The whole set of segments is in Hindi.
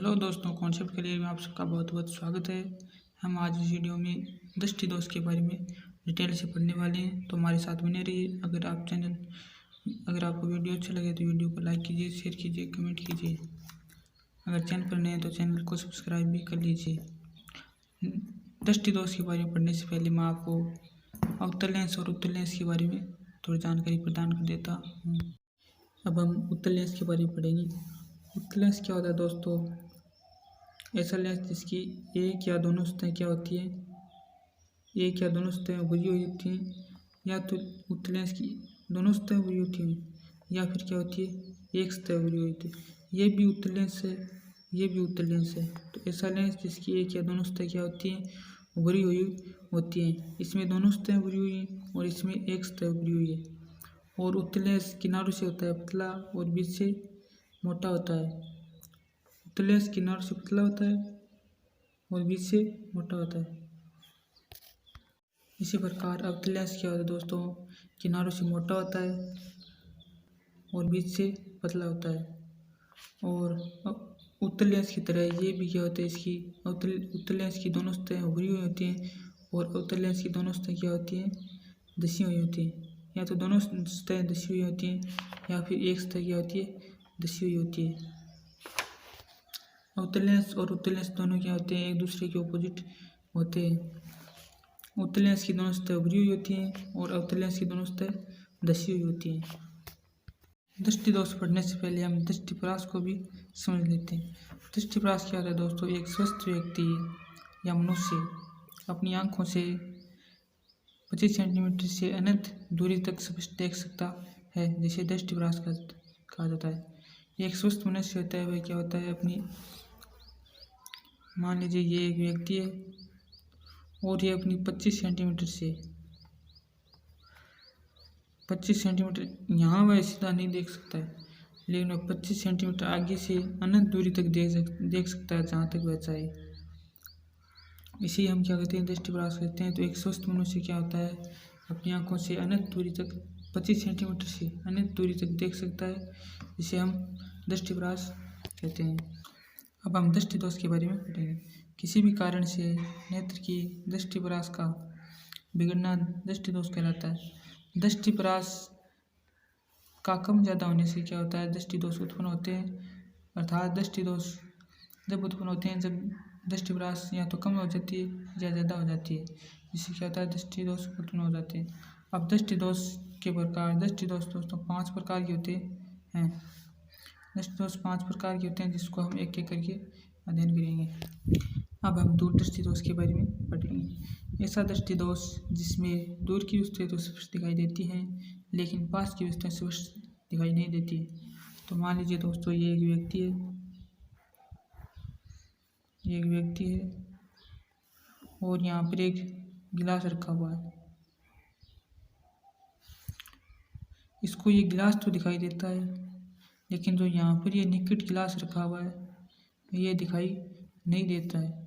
हेलो दोस्तों, कॉन्सेप्ट करियर में आप सबका बहुत बहुत स्वागत है। हम आज इस वीडियो में दृष्टि दोष के बारे में डिटेल से पढ़ने वाले हैं, तो हमारे साथ बने रहिए। अगर आपको वीडियो अच्छा लगे तो वीडियो को लाइक कीजिए, शेयर कीजिए, कमेंट कीजिए। अगर चैनल पर नए हैं तो चैनल को सब्सक्राइब भी कर लीजिए। दृष्टि दोष के बारे में पढ़ने से पहले मैं आपको अवतल लेंस और उत्तल लेंस के बारे में थोड़ी जानकारी प्रदान कर देता हूँ। अब हम उत्तल लेंस के बारे में पढ़ेंगे। उत्तल लेंस क्या होता है दोस्तों? ऐसा लेंस जिसकी एक या दोनों सतहें क्या होती है, एक या दोनों सतहें उभरी हुई होती हैं, या तो उत्तल लेंस की दोनों सतहें उभरी होती हैं, या फिर क्या होती है एक सतह उभरी हुई होती है। ये भी उत्तल लेंस है, ये भी उत्तल लेंस है। तो ऐसा लेंस जिसकी एक या दोनों सतहें क्या होती हैं, उभरी हुई होती हैं। इसमें दोनों सतहें उभरी हुई हैं और इसमें एक सतह उभरी हुई है। और उत्तल लेंस किनारों से होता है पतला और बीच से मोटा होता है। उत्तल लेंस किनारों से पतला होता है और बीच से मोटा होता है। इसी प्रकार अवतल लेंस क्या होता है दोस्तों? किनारों से मोटा होता है और बीच से पतला होता है। और उत्तल लेंस की तरह ये भी क्या होता है, इसकी उत्तल लेंस की दोनों सतहें उभरी हुई होती हैं और अवतल लेंस की दोनों सतहें क्या होती हैं, धसी हुई होती हैं। या तो दोनों सतहें धसी हुई होती हैं या फिर एक सतह क्या होती है, धसी हुई होती है। अवतल लेंस और उत्तल लेंस दोनों क्या होते हैं, एक दूसरे के ऑपोजिट होते हैं। उत्तल लेंस की दोनों सतहें उभरी हुई होती हैं और अवतल लेंस की दोनों सतहें धसी हुई होती हैं। दृष्टि दोष पढ़ने से पहले हम दृष्टिपरास को भी समझ लेते हैं। दृष्टिपरास क्या होता है दोस्तों? एक स्वस्थ व्यक्ति या मनुष्य अपनी आँखों से 25 सेंटीमीटर से अनंत दूरी तक स्पष्ट देख सकता है, जिसे दृष्टिपरास कहा जाता है। एक स्वस्थ मनुष्य होता है, वह क्या होता है, अपनी मान लीजिए ये एक व्यक्ति है और ये अपनी 25 सेंटीमीटर यहाँ वह सीधा नहीं देख सकता है, लेकिन वह 25 सेंटीमीटर आगे से अनंत दूरी तक देख सकता है, जहाँ तक वह चाहे। इसे हम क्या कहते हैं, दृष्टिपरास कहते हैं। तो एक स्वस्थ मनुष्य क्या होता है, अपनी आंखों से अनंत दूरी तक 25 सेंटीमीटर से अनंत दूरी तक देख सकता है, जिसे हम दृष्टिपरास कहते हैं। अब हम दृष्टि दोष के बारे में पढ़ेंगे। किसी भी कारण से नेत्र की दृष्टिपरास का बिगड़ना दृष्टि दोष कहलाता है। दृष्टिपरास का कम ज़्यादा होने से क्या होता है, दृष्टि दोष उत्पन्न होते हैं। अर्थात दृष्टि दोष जब उत्पन्न होते हैं जब दृष्टिपरास या तो कम हो जाती है या ज़्यादा हो जाती है, जिससे क्या होता है, दृष्टि दोष उत्पन्न हो जाते हैं। अब दृष्टि दोष के प्रकार, दृष्टि दोष दोस्तों 5 प्रकार के होते हैं। दृष्टि दोष 5 प्रकार के होते हैं, जिसको हम एक एक करके अध्ययन करेंगे। अब हम दूरदृष्टि दोष के बारे में पढ़ेंगे। ऐसा दृष्टि दोष जिसमें दूर की वस्तुएं तो स्पष्ट दिखाई देती हैं, लेकिन पास की वस्तुएं स्पष्ट दिखाई नहीं देती। तो मान लीजिए दोस्तों ये एक व्यक्ति है और यहाँ पर एक गिलास रखा हुआ है। इसको ये गिलास तो दिखाई देता है, लेकिन जो यहाँ पर ये निकट गिलास रखा हुआ है ये दिखाई नहीं देता है।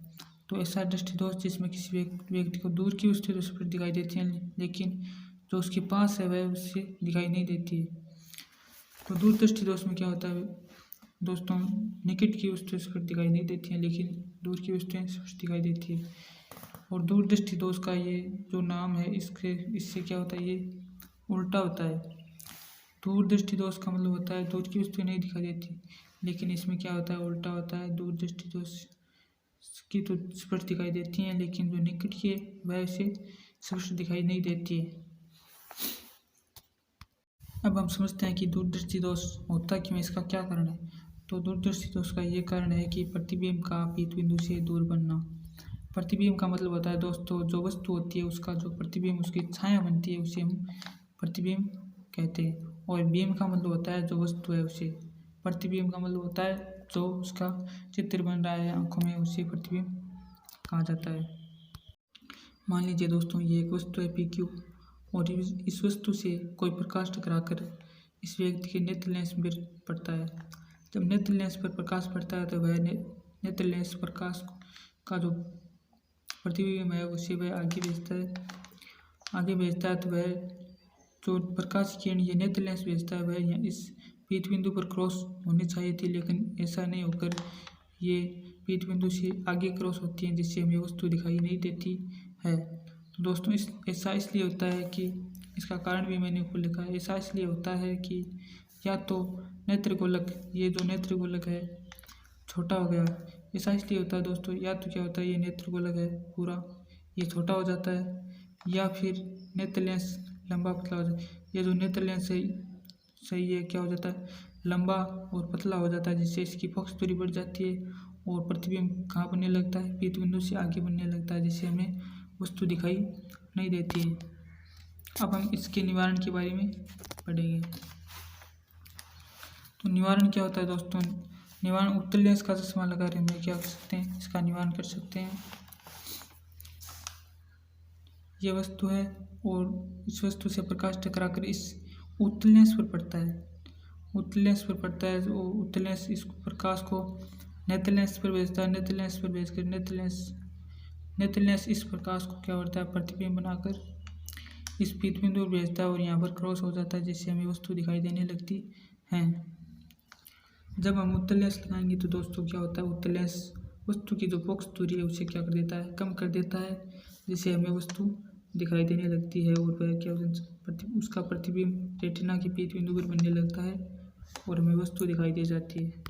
तो ऐसा दृष्टि दोष जिसमें किसी व्यक्ति को दूर की वस्तुएं तो स्पष्ट दिखाई देती हैं, लेकिन जो उसके पास है वह उससे दिखाई नहीं देती है। तो दूर दृष्टि दोष में क्या होता है दोस्तों, निकट की वस्तुएं स्पष्ट दिखाई नहीं देती हैं, लेकिन दूर की वस्तुएं स्पष्ट दिखाई देती है। और दूर दृष्टि दोष का ये जो नाम है, इससे क्या होता है, ये उल्टा होता है। दूर दृष्टि दोष का मतलब होता है दूर की वस्तुएं नहीं दिखाई देती, लेकिन इसमें क्या होता है, उल्टा होता है। दूर दृष्टि दोष की तो स्पष्ट दिखाई देती हैं, लेकिन जो निकट की है वह उसे स्पष्ट दिखाई नहीं देती है। अब हम समझते हैं कि दूरदृष्टि दोष होता क्यों, इसका क्या कारण है। तो दूरदृष्टि दोष का ये कारण है कि प्रतिबिंब का पीत बिंदु से दूर बनना। प्रतिबिंब का मतलब होता है दोस्तों, जो वस्तु होती है उसका जो प्रतिबिंब, उसकी छाया बनती है, उसे हम प्रतिबिंब कहते हैं। और बिंब का मतलब होता है जो वस्तु है उसे। प्रतिबिंब का मतलब होता है जो उसका चित्र बन रहा है आंखों में, उसे प्रतिबिंब कहा जाता है। मान लीजिए दोस्तों ये एक वस्तु है PQ और इस वस्तु से कोई प्रकाश टकराकर इस व्यक्ति के नेत्र लेंस पर पड़ता है। जब नेत्र लेंस पर प्रकाश पड़ता है तो वह नेत्र लेंस प्रकाश का जो प्रतिबिंब है उसे वह आगे भेजता है। तो वह जो प्रकाश किरण ये नेत्र लेंस भेजता है वह इस पीत बिंदु पर क्रॉस होनी चाहिए थी, लेकिन ऐसा नहीं होकर ये पीत बिंदु से आगे क्रॉस होती हैं, जिससे हमें वस्तु दिखाई नहीं देती है। तो दोस्तों ऐसा इसलिए होता है कि इसका कारण भी मैंने ऊपर लिखा है। ऐसा इसलिए होता है कि या तो नेत्रगोलक, ये जो नेत्रगोलक है छोटा हो गया, ऐसा इसलिए होता है दोस्तों, या तो क्या होता है ये नेत्रगोलक है पूरा ये छोटा हो जाता है, या फिर नेत्र लेंस लंबा पतला हो जाता है। ये जो नेत्र लेंस सही है क्या हो जाता है, लंबा और पतला हो जाता है, जिससे इसकी फोकस दूरी बढ़ जाती है और प्रतिबिंब कहाँ बनने लगता है, पीत बिंदु से आगे बनने लगता है, जिससे हमें वस्तु दिखाई नहीं देती है। अब हम इसके निवारण के बारे में पढ़ेंगे। तो निवारण क्या होता है दोस्तों, निवारण उत्तल लेंस का चश्मा लगा रहे हम क्या कर सकते हैं, इसका निवारण कर सकते हैं। ये वस्तु है और इस वस्तु से प्रकाश टकराकर इस उत्तल लेंस पर पड़ता है, उत्तल लेंस पर पड़ता है। तो उत्तल लेंस इस प्रकाश को नेत्र लेंस पर भेजता है, नेत्र लेंस पर भेजकर नेत्र लेंस इस प्रकाश को क्या करता है, प्रतिबिंब बनाकर इस पीत बिंदु पर भेजता है और यहाँ पर क्रॉस हो जाता है, जिससे हमें वस्तु दिखाई देने लगती है। जब हम उत्तल लेंस लगाएंगे तो दोस्तों क्या होता है, उत्तल लेंस वस्तु की जो फोकस दूरी है उसे क्या कर देता है, कम कर देता है, जिससे हमें वस्तु दिखाई देने लगती है और वह क्या उसका प्रतिबिंब रेटिना के पीत बिंदु पर बनने लगता है और हमें वस्तु दिखाई दे जाती है।